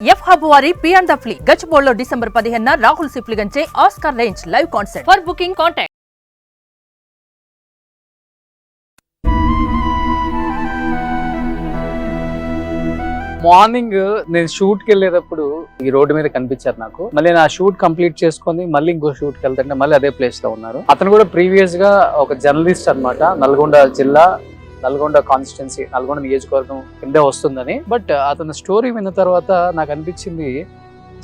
F hub వారి P and the flea గచ్చిబౌలిలో December 15న రాహుల్ సిప్లిగంచే Oscar range live concert. For booking contact. Morning నేను షూట్ కి వెళ్ళేటప్పుడు ఈ రోడ్డు మీద కనిపించారు నాకు. మళ్ళీ నా షూట్ కంప్లీట్ చేసుకొని మళ్ళీ ఇంకో షూట్ కి వెళ్తుంటే మళ్ళీ అదే ప్లేస్ లో ఉన్నారు. అతను కూడా ప్రీవియస్ గా ఒక జర్నలిస్ట్ అన్నమాట. నల్గొండ జిల్లా, నల్గొండ కాన్స్టిట్యున్సీ, నల్గొండ నియోజకవర్గం కిందే వస్తుందని. బట్ అతని స్టోరీ విన్న తర్వాత నాకు అనిపించింది,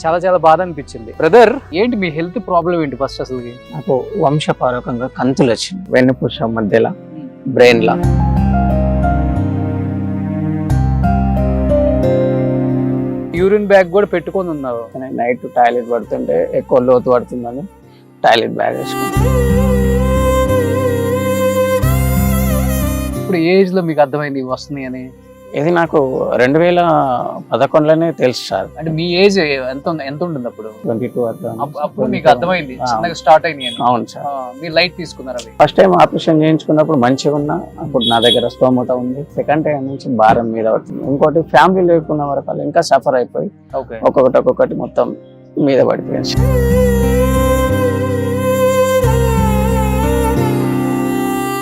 చాలా చాలా బాధ అనిపించింది. బ్రదర్, ఏంటి మీ హెల్త్ ప్రాబ్లం ఏంటి ఫస్ట్ అసలు? నాకు వంశపారకంగా కంతులు వచ్చింది వెన్నుపూస మధ్యలో, బ్రెయిన్ లా. యూరిన్ బ్యాగ్ కూడా పెట్టుకొని ఉన్నావు. నైట్ టాయిలెట్ పడుతుంటే ఎక్కువ లోతు పడుతుందని టాయిలెట్ బ్యాగ్ వేసుకున్నాను. ఇప్పుడు ఏజ్ లో మీకు అర్థమైంది ఇవి వస్తున్నాయి అని? ఇది నాకు 2011లోనే తెలుసు సార్. అంటే మీ ఏజ్ ఎంత ఉంటుంది అప్పుడు? 22 అప్పుడు మీకు అర్థమైంది చిన్నగా స్టార్ట్ అయింది అని? అవును సార్. మీరు లైట్ తీసుకున్నారు అవి? ఫస్ట్ టైం ఆపరేషన్ చేయించుకున్నప్పుడు మంచిగా ఉన్నా, అప్పుడు నా దగ్గర స్తోమత ఉంది. సెకండ్ టైం నుంచి భారం మీద పడుతుంది. ఇంకోటి ఫ్యామిలీ లేకున్న వరకు ఇంకా సఫర్ అయిపోయి ఒక్కొక్కటి మొత్తం మీద పడిపోయింది.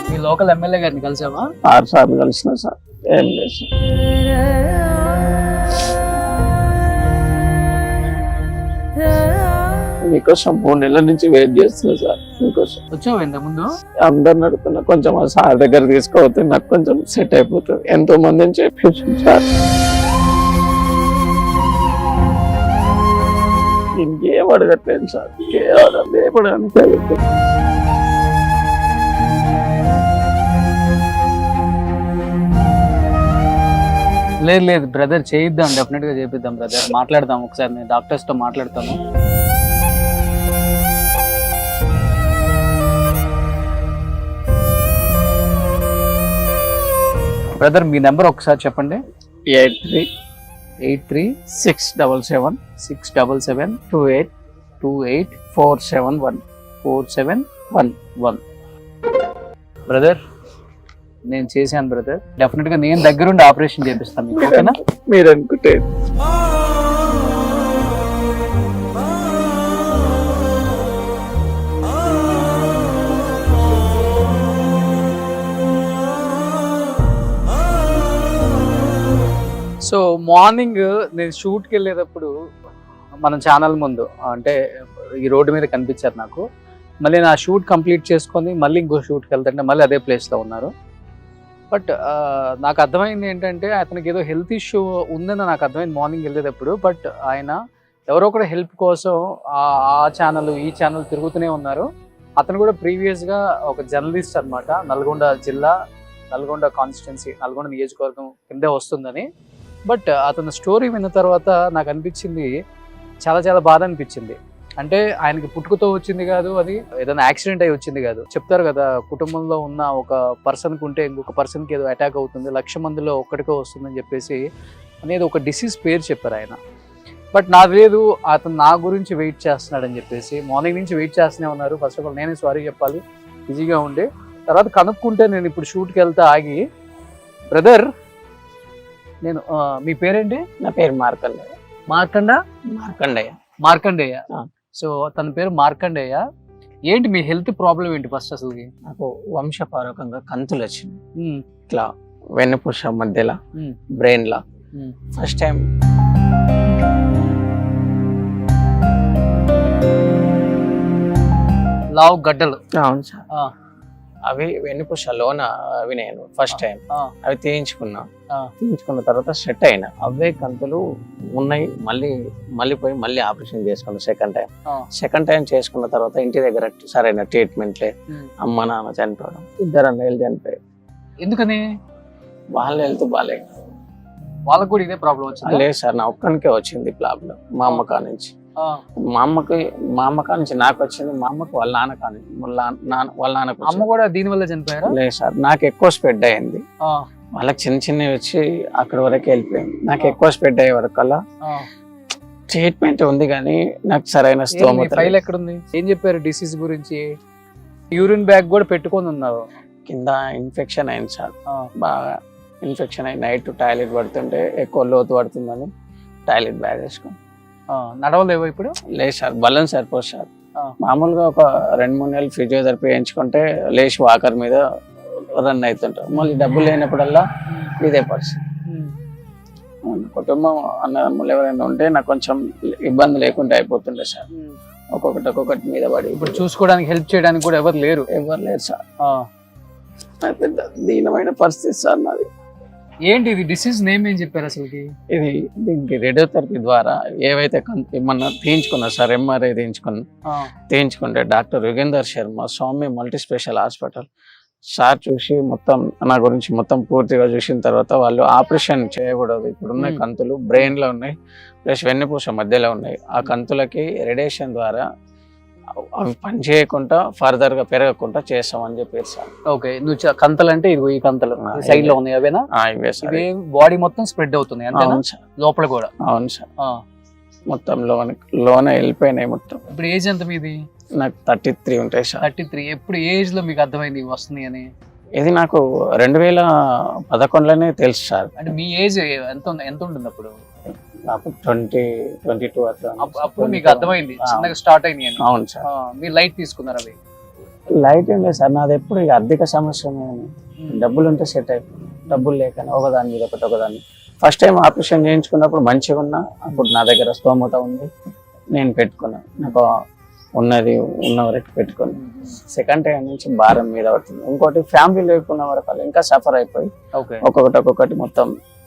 మీ లోకల్ ఎమ్మెల్యే గారిని కలిసావా? 6 సార్లు కలిసిన సార్. ఏం లేదు. మీకోసం 3 నెలల నుంచి వెయిట్ చేస్తున్నా సార్. మీకోసం వచ్చావు ఇంతకు ముందు? అందరిని అడుగుతున్నా, కొంచెం ఆ సార్ దగ్గర తీసుకోవద్దు, నాకు కొంచెం సెట్ అయిపోతుంది. ఎంతో మందిని చెప్పేసి సార్. ఇంకేం అడగట్లేదు సార్. కేవలం లేపడానికి అడుగుతుంది. లేదు బ్రదర్, చేయిద్దాం, డెఫినెట్ గా చేపిద్దాం బ్రదర్. మాట్లాడదాం ఒకసారి, నేను డాక్టర్స్ తో మాట్లాడతాను. బ్రదర్, మీ నెంబర్ ఒకసారి చెప్పండి. 836727284711. బ్రదర్, నేను చేశాను బ్రదర్. డెఫినెట్ గా నేను దగ్గరుండి ఆపరేషన్ చేపిస్తాను మీకు, ఓకేనా? మీరు అనుకుంటే సో మార్నింగ్ నేను షూట్కి వెళ్ళేటప్పుడు మన ఛానల్ ముందు, అంటే ఈ రోడ్డు మీద కనిపించారు నాకు. మళ్ళీ నా షూట్ కంప్లీట్ చేసుకొని మళ్ళీ ఇంకో షూట్కి వెళ్తుంటే మళ్ళీ అదే ప్లేస్లో ఉన్నారు. బట్ నాకు అర్థమైంది ఏంటంటే, అతనికి ఏదో హెల్త్ ఇష్యూ ఉందని నాకు అర్థమైంది మార్నింగ్ వెళ్ళేటప్పుడు. బట్ ఆయన ఎవరో కూడా హెల్ప్ కోసం ఆ ఛానల్ ఈ ఛానల్ తిరుగుతూనే ఉన్నారు. అతను కూడా ప్రీవియస్గా ఒక జర్నలిస్ట్ అన్నమాట. నల్గొండ జిల్లా, నల్గొండ కాన్స్టిట్యున్సీ, నల్గొండ నియోజకవర్గం కిందే వస్తుందని. బట్ అతని స్టోరీ విన్న తర్వాత నాకు అనిపించింది, చాలా చాలా బాధ అనిపించింది. అంటే ఆయనకి పుట్టుకతో వచ్చింది కాదు, అది ఏదైనా యాక్సిడెంట్ అయి వచ్చింది కాదు. చెప్తారు కదా, కుటుంబంలో ఉన్న ఒక పర్సన్కి ఉంటే ఇంకొక పర్సన్కి ఏదో అటాక్ అవుతుంది, 1,00,000 మందిలో ఒక్కడికో వస్తుందని చెప్పేసి అనేది ఒక డిసీజ్ పేరు చెప్పారు ఆయన. బట్ నాకు లేదు, అతను నా గురించి వెయిట్ చేస్తున్నాడని చెప్పేసి మార్నింగ్ నుంచి వెయిట్ చేస్తూనే ఉన్నారు. ఫస్ట్ ఆఫ్ ఆల్ నేనే సారీ చెప్పాలి, బిజీగా ఉండి. తర్వాత కనుక్కుంటే నేను ఇప్పుడు షూట్కి వెళ్తా ఆగి, బ్రదర్ నేను మీ పేరేంటి? నా పేరు మార్కండేయ. మార్కండేయ. సో తన పేరు మార్కండేయ. ఏంటి మీ హెల్త్ ప్రాబ్లం ఏంటి ఫస్ట్ అసలు? నాకు వంశపారకంగా కంతులు వచ్చింది ఇట్లా వెన్నుపూస మధ్యలో, బ్రెయిన్ లా. ఫస్ట్ టైం లావు గడ్డలు. అవును సార్. అవి వెన్నుపూస లోన అవి నేను ఫస్ట్ టైం అవి తీయించుకున్న తర్వాత సెట్ అయినా. అవే కంతులు ఉన్నాయి. మళ్ళీ పోయి మళ్ళీ ఆపరేషన్ చేసుకున్నాను సెకండ్ టైం చేసుకున్న తర్వాత ఇంటి దగ్గర సరైన ట్రీట్మెంట్ లేదు. అమ్మ నాన్న చనిపోవడం, 2 అన్నయ్యలు చనిపోయారు. ఎందుకని? వాళ్ళ హెల్త్ బాగాలేదు. వాళ్ళకు కూడా ఇదే ప్రాబ్లం వచ్చింది? లేదు సార్, నా ఒక్కనికే వచ్చింది ప్రాబ్లం. మా అమ్మ కానించి నాకు వచ్చింది. మా అమ్మకి వాళ్ళ నాన్న కానించి వాళ్ళ నాన్నకు. అమ్మ కూడా దీని వల్ల చనిపోయారా? లేదు సార్, నాకు ఎక్కువ స్ప్రెడ్ అయింది. వాళ్ళకి చిన్నవి వచ్చి అక్కడ వరకు వెళ్ళిపోయింది. నాకు ఎక్కువ స్ప్రెడ్ అయ్యే వరకు అలా ట్రీట్మెంట్ ఉంది, కానీ నాకు సరైన స్తోమత. ఫైల్ ఎక్కడుంది? ఏం చెప్పారు డిసీజ్ గురించి? యూరిన్ బ్యాగ్ కూడా పెట్టుకొని ఉన్నావు. కింద ఇన్ఫెక్షన్ అయింది సార్, బాగా ఇన్ఫెక్షన్ అయి నైట్ టాయిలెట్ పడుతుంటే ఎక్కువ లోతు పడుతుందని టాయిలెట్ బ్యాగ్ వేసుకొని. నడవలేవు ఇప్పుడు? లేదు సార్, బలం సరిపోదు సార్. ఆ. మామూలుగా ఒక 2-3 నెలలు ఫిజియోథెరపీ వేయించుకుంటే లేచి వాకర్ మీద రన్ అవుతుంటారు. మళ్ళీ డబ్బులు లేనప్పుడల్లా ఇదే పరిస్థితి. కుటుంబం అన్నదమ్ములు ఎవరైనా ఉంటే నాకు కొంచెం ఇబ్బంది లేకుండా అయిపోతుండే సార్. ఒక్కొక్కటి మీద పడి ఇప్పుడు చూసుకోవడానికి హెల్ప్ చేయడానికి కూడా ఎవరు లేరు సార్. పెద్ద దీనమైన పరిస్థితి సార్ నాది. ఏంటి ఇది డిసీజ్ నేమ్ ఏం చెప్పారు అసలుకి? దీనికి రేడియోథెరపీ ద్వారా ఏవైతే ఏమన్నా తీయించుకున్నా సార్, ఎంఆర్ఐ తీయించుకుంటే doctor Yugender Sharma Swamy multi special hospital sir చూసి మొత్తం నా గురించి మొత్తం పూర్తిగా చూసిన తర్వాత వాళ్ళు ఆపరేషన్ చేయకూడదు, ఇప్పుడున్న కంతులు బ్రెయిన్ లో ఉన్నాయి ప్లస్ వెన్నుపూస మధ్యలో ఉన్నాయి, ఆ కంతులకి రేడియేషన్ ద్వారా అవి పని చేయకుండా ఫర్దర్ గా పెరగకుండా చేస్తామని చెప్పారు సార్. ఓకే, నువ్వు కంతలు అంటే ఇదిగో ఈ కంతలు సైడ్ లో ఉన్నాయి అవేనా? ఇవే సార్. బాడీ మొత్తం స్ప్రెడ్ అవుతుంది అంతేనా? లోపల కూడా? అవును సార్, మొత్తం లోన వెళ్ళిపోయినాయి మొత్తం. ఇప్పుడు ఏజ్ ఎంత మీది? నాకు 33 ఉంటాయి సార్. 33. ఎప్పుడు ఏజ్ లో మీకు అర్థమైంది వస్తుంది అని? ఇది నాకు 2011లోనే తెలుసు సార్. అంటే మీ ఏజ్ ఎంత ఉంటుంది అప్పుడు? నాకు 20-22 అట్లా. అప్పుడు మీకు అర్థమైంది చిన్నగా స్టార్ట్ అయింది అని? అవును సార్. మీరు లైట్ తీసుకున్నారు అవి? లైట్ ఏం లేదు సార్, నాది ఎప్పుడు ఆర్థిక సమస్య. డబ్బులు ఉంటే సెట్ అయిపోయింది, డబ్బులు లేక ఒకదాని మీద ఒకదాన్ని. ఫస్ట్ టైం ఆపరేషన్ చేయించుకున్నప్పుడు మంచిగా ఉన్నా, అప్పుడు నా దగ్గర స్తోమత ఉంది, నేను పెట్టుకున్నా, నాకు ఉన్న వరకు పెట్టుకుని. సెకండ్ టైం నుంచి భారం మీద పడుతుంది. ఇంకోటి ఫ్యామిలీ లేకున్న వరకు ఇంకా సఫర్ అయిపోయి ఒక్కొక్కటి మొత్తం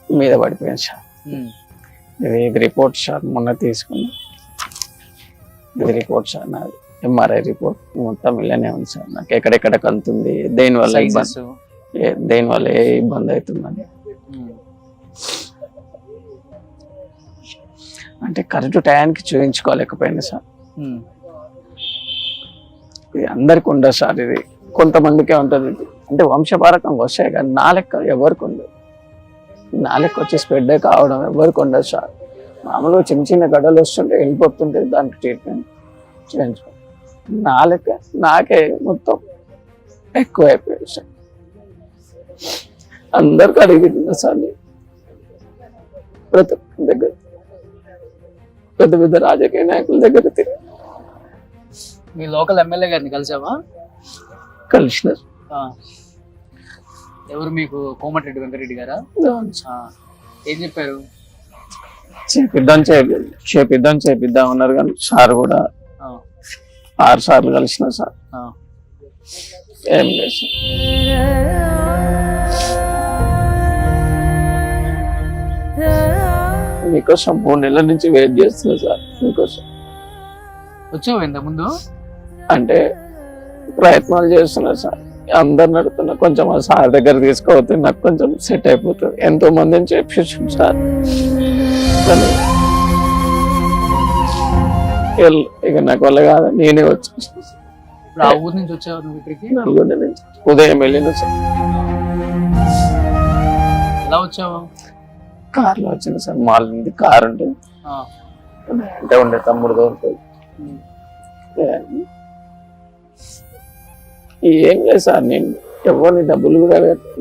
మీద పడిపోయింది సార్. ఇది రిపోర్ట్ సార్, మొన్న తీసుకున్నా. ఇది రిపోర్ట్ సార్, నాది ఎంఆర్ఐ రిపోర్ట్ మొత్తం ఇలానే ఉంది సార్. నాకు ఎక్కడెక్కడ కంతుంది, దేనివల్ల ఏ ఇబ్బంది అవుతుందని. అంటే కరెక్ట్ టయానికి చూపించుకోలేకపోయింది సార్. ఇది అందరికి ఉండదు సార్, ఇది కొంతమందికే ఉంటుంది. ఇది అంటే వంశపారకంగా వస్తాయి కానీ నా లెక్క ఎవరికి ఉండదు. నా లెక్క వచ్చి స్ప్రెడ్ కావడం ఎవరికి ఉండదు సార్. మామూలుగా చిన్న గడ్డలు వస్తుంటే వెళ్ళిపోతుంటే దానికి ట్రీట్మెంట్ చేయించుకో. నా లెక్క నాకే మొత్తం ఎక్కువ అయిపోయింది సార్. అందరికి అడిగింది సార్, ప్రతి దగ్గర పెద్ద రాజకీయ నాయకుల దగ్గర తిరిగి. మీ లోకల్ ఎమ్మెల్యే గారిని కలిసావా? కలిసినారు. ఎవరు మీకు? కోమటిరెడ్డి వెంకరెడ్డి గారా? ఏం చెప్పారు? చేపిద్దాం అన్నారు కానీ సార్ కూడా 6 సార్లు కలిసిన సార్. ఏం లేదు సార్, మీకోసం 3 నెలల నుంచి వెయిట్ చేస్తున్నా సార్. మీకోసం వచ్చావు ఇంత ముందు? అంటే ప్రయత్నాలు చేస్తున్నా సార్, అందరిని అడుగుతున్నా. కొంచెం ఆ సార్ దగ్గర తీసుకోవద్దు, నాకు కొంచెం సెట్ అయిపోతుంది. ఎంతో మందిని చెప్పేసాను సార్, కానీ ఇక నాకు వల్ల కాదు, నేనే వచ్చాను. ఆ ఊరు నుంచి వచ్చావు నువ్వు ఇక్కడికి? నల్గొండ నుంచి ఉదయం వెళ్ళిన సార్. ఎలా వచ్చావు? కార్లో వచ్చిన సార్. మాల్ నుండి కార్ ఉంటుంది అంటే ఉండే తమ్ముడు దొరుకుతుంది. ఏం లేదు సార్, నేను ఎవరిని డబ్బులు కూడా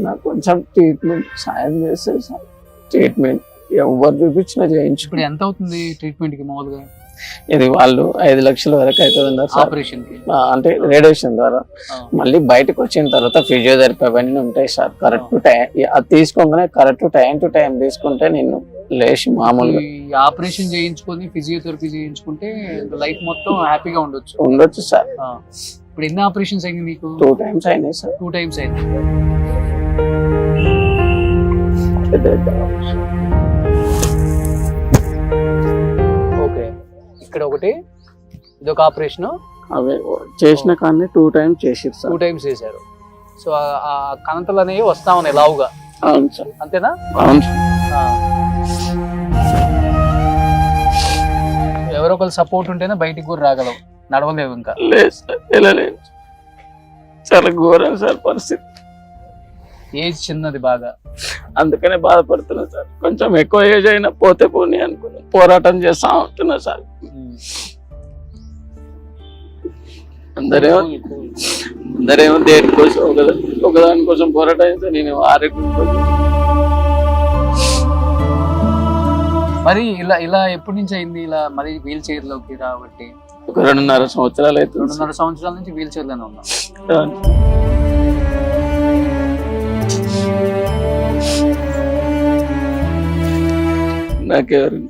నాకు కొంచెం ట్రీట్మెంట్ సాయం చేస్తే సార్. ట్రీట్మెంట్ ఎవరు చూపించినా చేయించు. ఇప్పుడు ఎంత అవుతుంది ట్రీట్మెంట్ కి మామూలుగా? ఇది వాళ్ళు 5 లక్షల వరకు అవుతుంది అన్నారు ఆపరేషన్ కి. అంటే రేడియేషన్ ద్వారా. మళ్ళీ బయటకు వచ్చిన తర్వాత ఫిజియోథెరపీ అవన్నీ ఉంటాయి సార్. కరెక్ట్ టైం అది తీసుకోగానే కరెక్ట్ టైం టు టైం తీసుకుంటే నేను లేచి మామూలుగా ఆపరేషన్ చేయించుకొని ఫిజియోథెరపీ చేయించుకుంటే లైఫ్ మొత్తం హ్యాపీగా ఉండొచ్చు సార్. ఇప్పుడు ఎన్ని ఆపరేషన్స్ అయింది మీకు? 2 టైమ్స్ అయినాయి సార్. 2 టైమ్స్ అయింది. ఓకే, ఇక్కడ ఒకటి, ఇదొక ఆపరేషన్. అవి చేసిన కానీ 2 టైమ్స్ చేసారు సార్. 2 టైమ్స్ చేశారు. సో ఆ కణతలు అనేవి వస్తా ఉన్నాయి లావుగా. అవును సార్. అంతేనా? అవును సార్. ఎవరో ఒకరు సపోర్ట్ ఉంటేనే బయటికి కూడా రాగలవు, నడవలేవు ఇంకా. లేదు సార్, వెళ్ళలేదు. చాలా ఘోరం సార్ పరిస్థితి. ఏజ్ చిన్నది బాగా, అందుకనే బాధపడుతున్నా సార్. కొంచెం ఎక్కువ ఏజ్ అయినా పోతే పోనీ అనుకుని పోరాటం చేస్తా ఉంటున్నా సార్. అందరేమో దేనికోసం ఒకదాని కోసం పోరాటం చేస్తే నేను ఆరోగ్యం కోసం. మరి ఇలా ఇలా ఎప్పటి నుంచి అయింది ఇలా మరి వీల్ చైర్ లోకి రాబట్టి? ఒక 2.5 సంవత్సరాలు అయితే 2.5 సంవత్సరాల నుంచి వీల్ చైర్ లోనే ఉన్నాం. నాకెవరు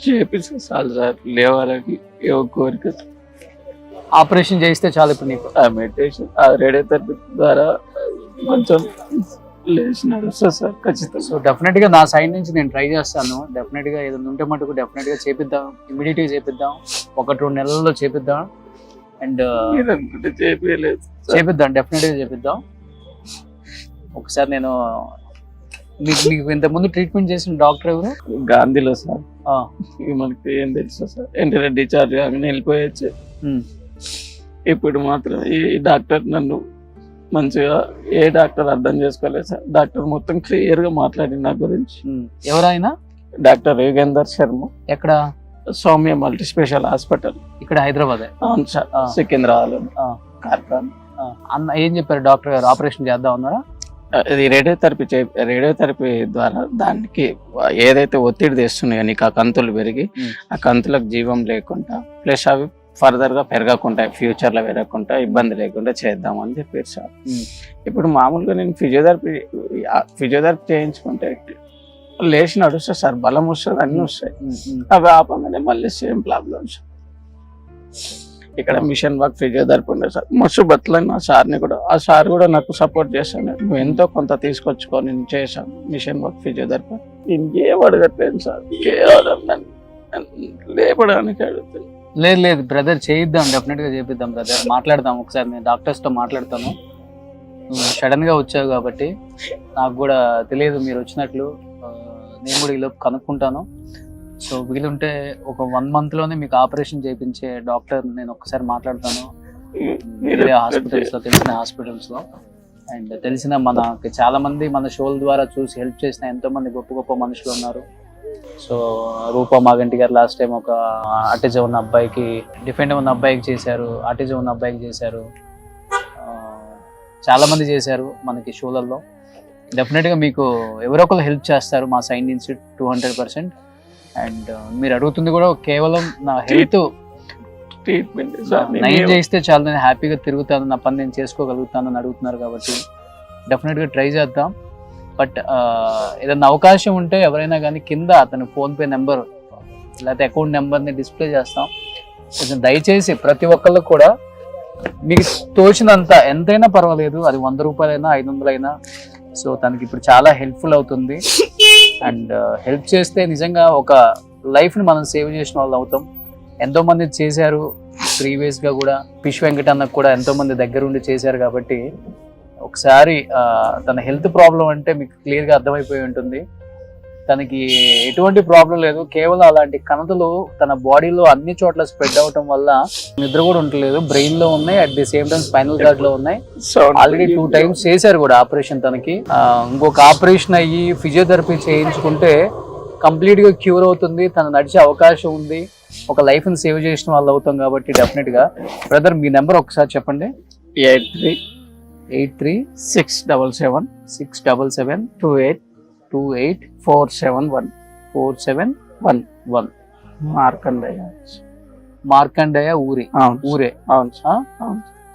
చేపిస్తే చాలు సార్, లేవాలని ఏవో కోరిక. ఆపరేషన్ చేయిస్తే చాలు ఇప్పుడు నీకు. ఆ మెడిటేషన్, ఆ రేడియోథెరపీ ద్వారా కొంచెం లేచి నడుస్తా సార్ ఖచ్చితంగా. సో డెఫినెట్ గా నా సైడ్ నుంచి నేను ట్రై చేస్తాను. డెఫినెట్ గా ఏదైనా ఉంటే మటుకు డెఫినెట్ గా చేపిద్దాం, ఇమీడియట్ గా చేపిద్దాం, 1-2 నెలల్లో చేపిద్దాం. అండ్ చేపియలేదు చేపిద్దాం, డెఫినెట్ గా చేపిద్దాం. ఒకసారి నేను మీకు ఇంత ముందు ట్రీట్మెంట్ చేసిన డాక్టర్ ఎవరు? గాంధీలో సార్. మనకి ఏం తెలుసు సార్, వెంటనే డిశ్చార్జ్ కాగానే వెళ్ళిపోయచ్చు. ఇప్పుడు మాత్రం ఈ డాక్టర్ నన్ను మంచిగా, ఏ డాక్టర్ అర్థం చేసుకోలేదు సార్. డాక్టర్ మొత్తం క్లియర్ గా మాట్లాడి నా గురించి. ఎవరైనా? డాక్టర్ యోగేందర్ శర్మ. ఎక్కడ? సౌమ్య మల్టీ స్పెషల్ హాస్పిటల్, ఇక్కడ హైదరాబాద్. అవును సార్, సికింద్రాబాద్ కార్ఖాన్. అన్న ఏం చెప్పారు డాక్టర్ గారు? ఆపరేషన్ చేద్దాం అన్నారా? ఇది రేడియోథెరపీ ద్వారా దానికి ఏదైతే ఒత్తిడి తెస్తున్నాయో నీకు, ఆ కంతులు పెరిగి ఆ కంతులకు జీవం లేకుండా, ప్లస్ అవి ఫర్దర్ గా పెరగకుండా, ఫ్యూచర్ లో పెరగకుండా, ఇబ్బంది లేకుండా చేద్దామని చెప్పారు సార్. ఇప్పుడు మామూలుగా నేను ఫిజియోథెరపీ చేయించుకుంటే లేచి నడుస్తా సార్, బలం వస్తుంది, అన్ని వస్తాయి. అవి ఆపగానే మళ్ళీ సేమ్ ప్రాబ్లమ్స్. ఇక్కడ మిషన్ వర్క్ ఫిజియోథెరపీ ఉండే సార్, మస్తు బతులైన ఆ సార్ని కూడా, ఆ సార్ కూడా నాకు సపోర్ట్ చేస్తాను. నువ్వు ఎంతో కొంత తీసుకొచ్చుకో, నేను చేశాను మిషన్ వర్క్ ఫిజియోథెరపీ. ఇంకేం అడగట్లేదు సార్, కేవలం లేపడానికి అడుగుతుంది. లేదు బ్రదర్, చేయిద్దాం, డెఫినెట్ గా చేపిద్దాం బ్రదర్. మాట్లాడదాం ఒకసారి, నేను డాక్టర్స్ తో మాట్లాడతాను. సడన్ గా వచ్చావు కాబట్టి నాకు కూడా తెలియదు మీరు వచ్చినట్లు. నేను కూడా ఈలోపు కనుక్కుంటాను. సో వీలుంటే ఒక 1 month లోనే మీకు ఆపరేషన్ చేయించే డాక్టర్ నేను ఒకసారి మాట్లాడతాను. వేరే హాస్పిటల్స్ లో, తెలిసిన హాస్పిటల్స్ లో. అండ్ తెలిసిన మనకి చాలా మంది మన షోల ద్వారా చూసి హెల్ప్ చేసిన ఎంతో మంది గొప్ప గొప్ప మనుషులు ఉన్నారు. సో రూపా మాగంటి గారు లాస్ట్ టైం ఒక ఆటిజం ఉన్న అబ్బాయికి, డిఫెండ్ ఉన్న అబ్బాయికి చేశారు, ఆటిజం ఉన్న అబ్బాయికి చేశారు, చాలా మంది చేశారు మనకి షోలలో. డెఫినెట్గా మీకు ఎవరో ఒకరు హెల్ప్ చేస్తారు మా సైడ్ నుంచి 200%. అండ్ మీరు అడుగుతుంది కూడా కేవలం నా హెల్త్ ట్రీట్మెంట్ నయం చేస్తే చాలా, నేను హ్యాపీగా తిరుగుతాను, నా పని నేను చేసుకోగలుగుతాను అని అడుగుతున్నారు కాబట్టి డెఫినెట్గా ట్రై చేద్దాం. బట్ ఏదైనా అవకాశం ఉంటే ఎవరైనా కానీ కింద అతని ఫోన్పే నెంబర్ లేకపోతే అకౌంట్ నెంబర్ని డిస్ప్లే చేస్తాం. కొంచెం దయచేసి ప్రతి ఒక్కళ్ళు కూడా మీకు తోచినంత ఎంతైనా పర్వాలేదు, అది 100 రూపాయలైనా 500 అయినా. సో తనకి ఇప్పుడు చాలా హెల్ప్ఫుల్ అవుతుంది. అండ్ హెల్ప్ చేస్తే నిజంగా ఒక లైఫ్ని మనం సేవ్ చేసిన వాళ్ళు అవుతాం. ఎంతో మంది చేశారు ప్రీవియస్గా కూడా, పిష్ వెంకట అన్నకు కూడా ఎంతో మంది దగ్గరుండి చేశారు. కాబట్టి ఒకసారి తన హెల్త్ ప్రాబ్లం అంటే మీకు క్లియర్గా అర్థమైపోయి ఉంటుంది. తనకి ఎటువంటి ప్రాబ్లం లేదు, కేవలం అలాంటి కణతలు తన బాడీలో అన్ని చోట్ల స్ప్రెడ్ అవటం వల్ల నిద్ర కూడా ఉండలేదు. బ్రెయిన్ లో ఉన్నాయి, at the same time spinal cord లో ఉన్నాయి. ఆల్రెడీ 2 times చేశారు కూడా ఆపరేషన్ తనకి. ఇంకొక ఆపరేషన్ అయ్యి ఫిజియోథెరపీ చేయించుకుంటే కంప్లీట్ గా క్యూర్ అవుతుంది, తను నడిచే అవకాశం ఉంది, ఒక లైఫ్ ని సేవ్ చేసిన వాళ్ళు అవుతాం. కాబట్టి డెఫినెట్ గా బ్రదర్ మీ నెంబర్ ఒకసారి చెప్పండి. 836727284711 మార్కండయ్య ఊరే. అవును.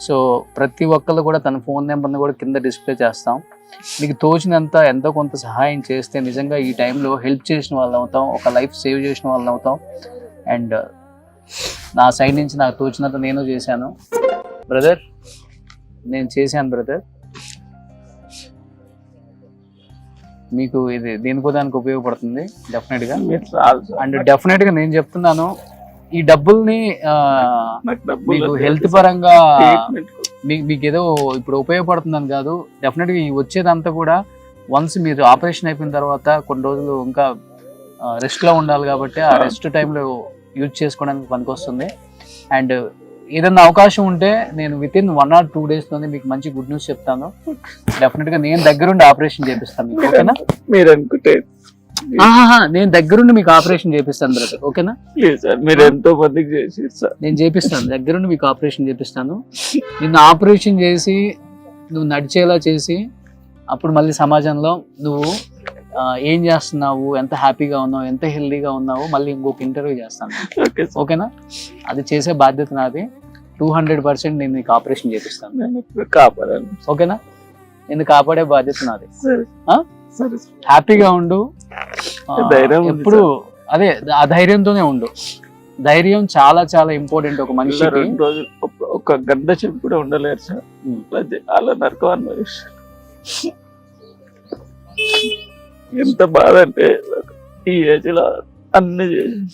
సో ప్రతి ఒక్కళ్ళు కూడా తన ఫోన్ నెంబర్ని కూడా కింద డిస్ప్లే చేస్తాం. మీకు తోచినంత ఎంతో కొంత సహాయం చేస్తే నిజంగా ఈ టైంలో హెల్ప్ చేసిన వాళ్ళు అవుతాం, ఒక లైఫ్ సేవ్ చేసిన వాళ్ళు అవుతాం. అండ్ నా సైడ్ నుంచి నాకు తోచినంత నేను చేశాను బ్రదర్, నేను చేశాను బ్రదర్. మీకు ఇది దేనికో దానికి ఉపయోగపడుతుంది డెఫినెట్గా. అండ్ డెఫినెట్గా నేను చెప్తున్నాను, ఈ డబ్బుల్ని మీకు హెల్త్ పరంగా మీకు ఏదో ఇప్పుడు ఉపయోగపడుతుందని కాదు. డెఫినెట్గా ఈ వచ్చేదంతా కూడా వన్స్ మీరు ఆపరేషన్ అయిపోయిన తర్వాత కొన్ని రోజులు ఇంకా రెస్ట్లో ఉండాలి కాబట్టి ఆ రెస్ట్ టైంలో యూజ్ చేసుకోవడానికి పనికొస్తుంది. అండ్ ఏదన్నా అవకాశం ఉంటే నేను వితిన్ 1 or 2 days లోనే మీకు మంచి గుడ్ న్యూస్ చెప్తాను. డెఫినెట్గా నేను దగ్గరుండి ఆపరేషన్ చేపిస్తాను మీకు, ఓకేనా? మీరు అనుకుంటే నేను దగ్గరుండి మీకు ఆపరేషన్ చేపిస్తాను బ్రదర్, ఓకేనా? మీరు ఎంతో మందికి చేసి నేను చేపిస్తాను, దగ్గరుండి మీకు ఆపరేషన్ చేపిస్తాను. నిన్ను ఆపరేషన్ చేసి నువ్వు నడిచేలా చేసి అప్పుడు మళ్ళీ సమాజంలో నువ్వు ఏం చేస్తున్నావు, ఎంత హ్యాపీగా ఉన్నావు, ఎంత హెల్దీగా ఉన్నావు, మళ్ళీ ఇంకొక ఇంటర్వ్యూ చేస్తాను. Okay sir. ఓకేనా? అది చేసే బాధ్యత నాది. 200% నేను నీకు ఆపరేషన్ చేపిస్తాను. నేను ఇప్పుడు కాపాడాను. ఓకేనా? నేను కాపాడే బాధ్యత నాది. సరే ఆ? సరే సార్. హ్యాపీగా ఉండు. ధైర్యం ఉంది ఎప్పుడు అదే ఆ ధైర్యంతోనే ఉండు. ధైర్యం చాలా చాలా ఇంపార్టెంట్ ఒక ఇలా మనిషికి. 2 రోజులు ఒక గంట సేపు కూడా ఉండలేరు సార్. అది అలా నరకం అనిపిస్తుంది. ఎంత బాధ అంటే ఈ ఏజ్ లో అన్ని చేసి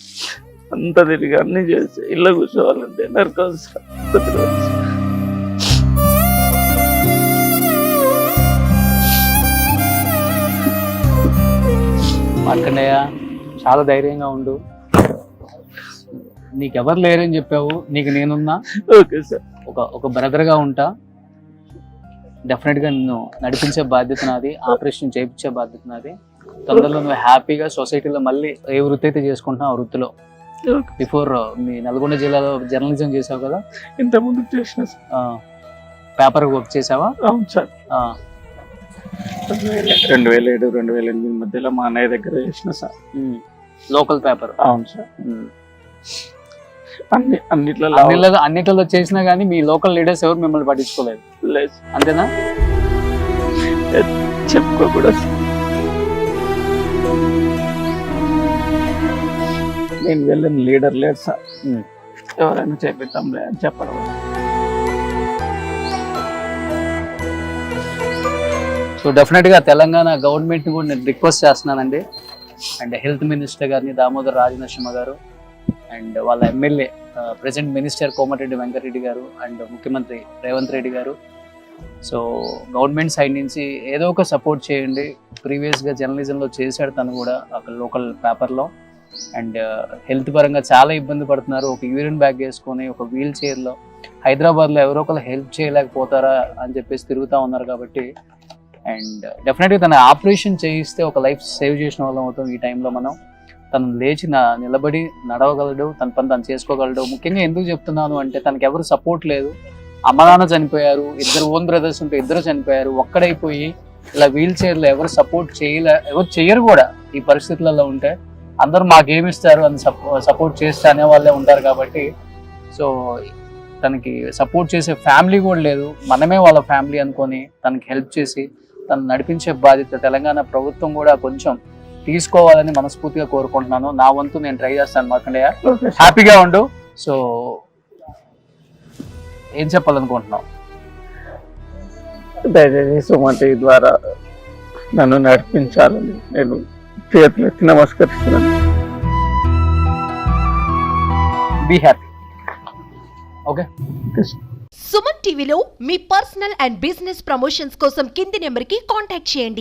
అంత తిరిగి అన్ని చేసి ఇళ్ళ కూర్చోవాలంటే నరకం సార్. ప్రతిరోజు. మార్కండేయ చాలా ధైర్యంగా ఉండు. నీకెవరు లేరని చెప్పావు, నీకు నేనున్నా. Okay sir. ఒక బ్రదర్గా ఉంటా. డెఫినెట్గా నిన్ను నడిపించే బాధ్యత నాది, ఆపరేషన్ చేయించే బాధ్యత నాది. తొందరలో నువ్వు హ్యాపీగా సొసైటీలో మళ్ళీ ఏ వృత్తి అయితే చేసుకుంటున్నావు ఆ వృత్తిలో. ఓకే. బిఫోర్ మీ నల్గొండ జిల్లాలో జర్నలిజం చేసావు కదా, ఇంత ముందు చేసిన సార్. పేపర్ వర్క్ చేసావా? అవును సార్. 2007, 2008 మధ్యలో మా అన్నయ్య దగ్గర చేసిన సార్. Local paper. అవును సార్. అన్నిట్లో అన్నిట్లలో చేసినా కానీ మీ లోకల్ లీడర్స్ ఎవరు మిమ్మల్ని పట్టించుకోలేదు. లేదు. అంతేనా? చెప్పుకోకూడదు. నేను వెళ్ళిన లీడర్ లేదు సార్. ఎవరైనా చేపిద్దాంలే అని చెప్పడం. సో డెఫినెట్గా తెలంగాణ గవర్నమెంట్ని కూడా నేను రిక్వెస్ట్ చేస్తున్నానండి. అండ్ హెల్త్ మినిస్టర్ గారిని దామోదర్ రాజనరసింహ గారు, అండ్ వాళ్ళ MLA present minister Komatireddy Venkatreddy గారు, అండ్ ముఖ్యమంత్రి రేవంత్ రెడ్డి గారు. సో గవర్నమెంట్ సైడ్ నుంచి ఏదో ఒక సపోర్ట్ చేయండి. ప్రీవియస్గా జర్నలిజంలో చేశాడు తను కూడా అక్కడ లోకల్ పేపర్లో. అండ్ హెల్త్ పరంగా చాలా ఇబ్బంది పడుతున్నారు. ఒక యూరిన్ బ్యాగ్ వేసుకొని ఒక వీల్ చైర్లో హైదరాబాద్లో ఎవరో ఒకరు హెల్ప్ చేయలేకపోతారా అని చెప్పేసి తిరుగుతూ ఉన్నారు. కాబట్టి అండ్ డెఫినెట్గా తన ఆపరేషన్ చేయిస్తే ఒక లైఫ్ సేవ్ చేసిన వాళ్ళం అవుతాం. ఈ టైంలో మనం తను లేచి నిలబడి నడవగలడు, తన పని తను చేసుకోగలడు. ముఖ్యంగా ఎందుకు చెప్తున్నాను అంటే తనకి ఎవరు సపోర్ట్ లేదు. అమ్మ నాన్న చనిపోయారు, 2 ఓన్ బ్రదర్స్ ఉంటే 2 చనిపోయారు, ఒక్కడైపోయి ఇలా వీల్ చైర్లో ఎవరు సపోర్ట్ ఎవరు చెయ్యరు కూడా. ఈ పరిస్థితులలో ఉంటే అందరూ మాకేమిస్తారు అని సపోర్ట్ చేస్తే అనే వాళ్ళే ఉంటారు. కాబట్టి సో తనకి సపోర్ట్ చేసే ఫ్యామిలీ కూడా లేదు. మనమే వాళ్ళ ఫ్యామిలీ అనుకొని తనకి హెల్ప్ చేసి తను నడిపించే బాధ్యత తెలంగాణ ప్రభుత్వం కూడా కొంచెం తీసుకోవాలని మనస్ఫూర్తిగా కోరుకుంటున్నాను. నా వంతు నేను ట్రై చేస్తాను మార్కండేయ. హ్యాపీగా ఉండు. సో ఏం చెప్పాలనుకుంటున్నావు? దయచేసి సుమతి ద్వారా నన్ను నడిపించాలని నేను చేతులెత్తి నమస్కరిస్తున్నాను. Be happy. ఓకే. సుమన్ టీవీలో మీ పర్సనల్ అండ్ బిజినెస్ ప్రమోషన్స్ కోసం కింది నెంబర్కి కాంటాక్ట్ చేయండి.